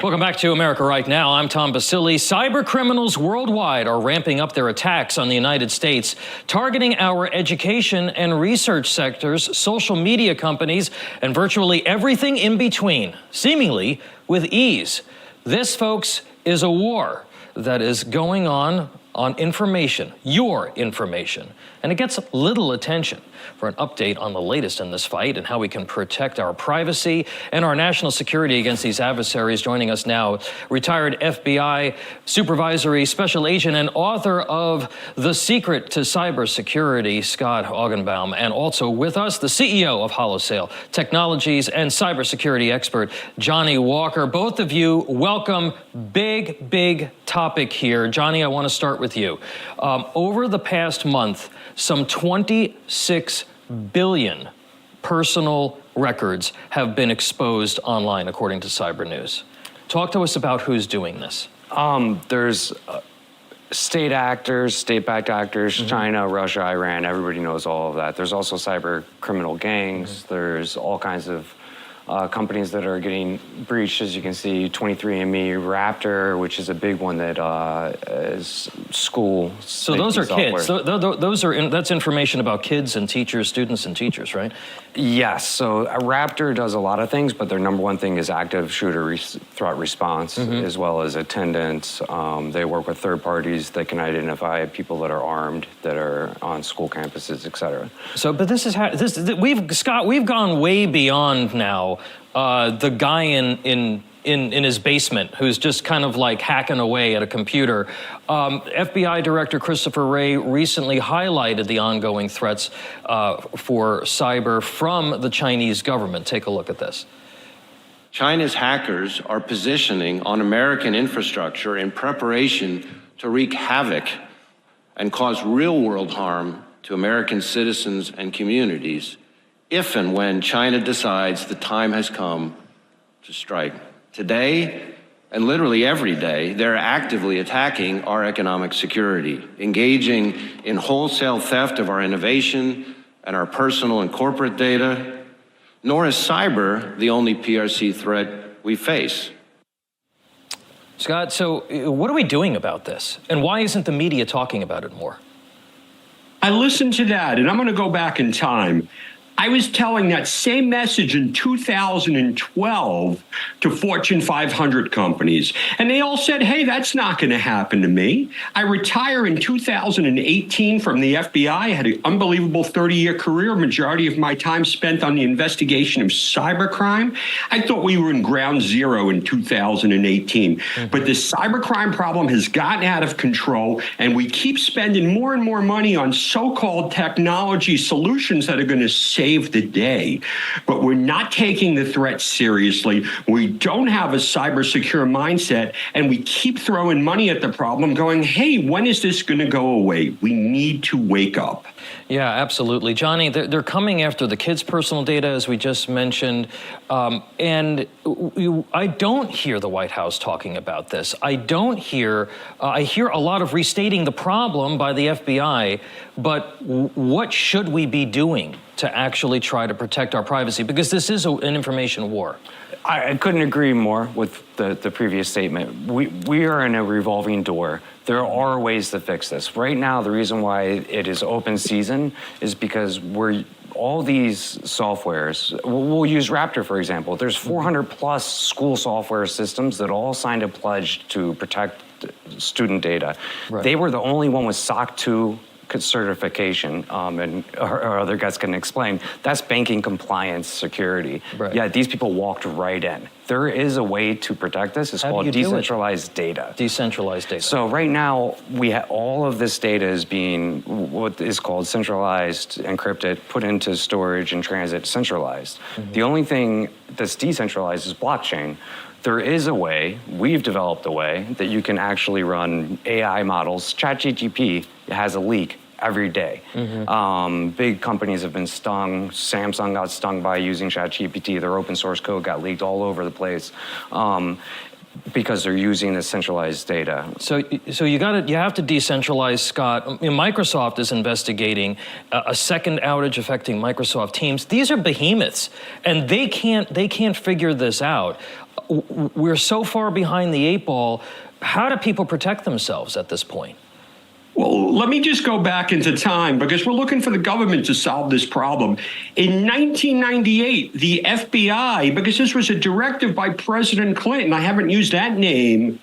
Welcome back to America Right Now. I'm Tom Basile. Cyber criminals worldwide are ramping up their attacks on the United States, targeting our education and research sectors, social media companies, and virtually everything in between, seemingly with ease. This, folks, is a war that is going on information, your information, and it gets little attention. For an update on the latest in this fight and how we can protect our privacy and our national security against these adversaries, joining us now, retired FBI supervisory special agent and author of The Secret to Cybersecurity, Scott Augenbaum, and also with us, the CEO of HoloSail Technologies and cybersecurity expert, Johnny Walker. Both of you, welcome. Big topic here. Johnny, I want to start with you. Over the past month, some 26 billion personal records have been exposed online, according to Cyber News. Talk to us about who's doing this. There's state actors, state-backed actors, China, Russia, Iran, everybody knows all of that. There's also cyber criminal gangs. There's all kinds of companies that are getting breached, as you can see, 23andMe, Raptor, which is a big one that is school. So those are kids. That's information about kids and teachers, students and teachers, right? Yes. So Raptor does a lot of things, but their number one thing is active shooter threat response, as well as attendance. They work with third parties that can identify people that are armed, that are on school campuses, et cetera. So, but this is Scott, we've gone way beyond now. The guy in his basement who's just kind of like hacking away at a computer. FBI Director Christopher Wray recently highlighted the ongoing threats for cyber from the Chinese government. Take a look at this. China's hackers are positioning on American infrastructure in preparation to wreak havoc and cause real-world harm to American citizens and communities if and when China decides the time has come to strike. Today, and literally every day, they're actively attacking our economic security, engaging in wholesale theft of our innovation and our personal and corporate data. Nor is cyber the only PRC threat we face. Scott, so what are we doing about this? And why isn't the media talking about it more? I listened to that, and I'm going to go back in time. I was telling that same message in 2012 to Fortune 500 companies, and they all said, hey, that's not going to happen to me. I retire in 2018 from the FBI. I had an unbelievable 30-year career, majority of my time spent on the investigation of cybercrime. I thought we were in ground zero in 2018, but the cybercrime problem has gotten out of control, and we keep spending more and more money on so-called technology solutions that are going to save the day, but we're not taking the threat seriously. We don't have a cyber secure mindset, and we keep throwing money at the problem going, hey, when is this going to go away? We need to wake up. Yeah, absolutely. Johnny, they're coming after the kids' personal data, as we just mentioned, and I don't hear the White House talking about this. I hear a lot of restating the problem by the FBI, but what should we be doing to actually try to protect our privacy? Because this is an information war. I couldn't agree more with the previous statement. We are in a revolving door. There are ways to fix this. Right now, the reason why it is open season is because all these softwares, we'll use Raptor, for example. There's 400 plus school software systems that all signed a pledge to protect student data. Right. They were the only one with SOC 2 certification, and our other guys can explain. That's banking compliance security. Right. Yeah, these people walked right in. There is a way to protect this. It's called decentralized data. Decentralized data. So right now, we have all of this data is being what is called centralized, encrypted, put into storage and transit centralized. The only thing that's decentralized is blockchain. There is a way, we've developed a way, that you can actually run AI models. ChatGPT has a leak every day. Big companies have been stung. Samsung got stung by using ChatGPT. Their open source code got leaked all over the place. because they're using the centralized data. So you have to decentralize, Scott. Microsoft is investigating a second outage affecting Microsoft Teams. These are behemoths, and they can't figure this out. we're so far behind the 8 ball. How do people protect themselves at this point? Well, let me just go back into time because we're looking for the government to solve this problem. In 1998, the FBI, because this was a directive by President Clinton, I haven't used that name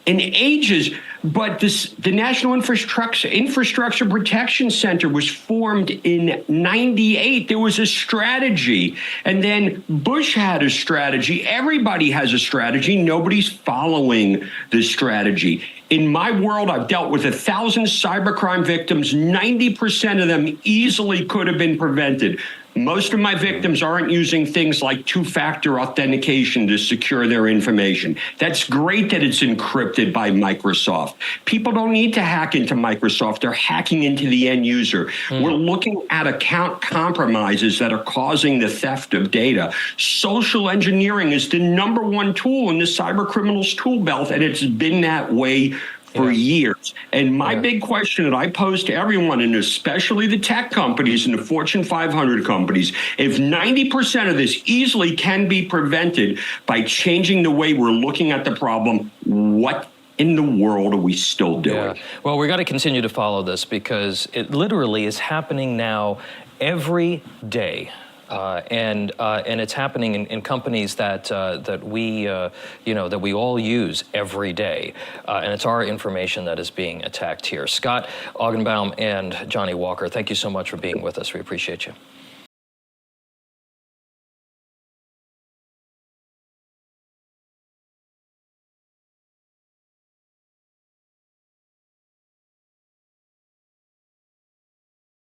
in ages, but the National Infrastructure Protection Center was formed in 98. There was a strategy. And then Bush had a strategy. Everybody has a strategy. Nobody's following the strategy. In my world, I've dealt with 1,000 cybercrime victims. 90% of them easily could have been prevented. Most of my victims aren't using things like two-factor authentication to secure their information. That's great that it's encrypted by Microsoft. People don't need to hack into Microsoft. They're hacking into the end user. We're looking at account compromises that are causing the theft of data. Social engineering is the #1 tool in the cyber criminals tool belt, and it's been that way for years. And my big question that I pose to everyone, and especially the tech companies and the Fortune 500 companies, if 90% of this easily can be prevented by changing the way we're looking at the problem, what in the world are we still doing? Well, we got to continue to follow this because it literally is happening now every day. And it's happening in companies that we all use every day, and it's our information that is being attacked here. Scott Augenbaum and Johnny Walker, thank you so much for being with us. We appreciate you.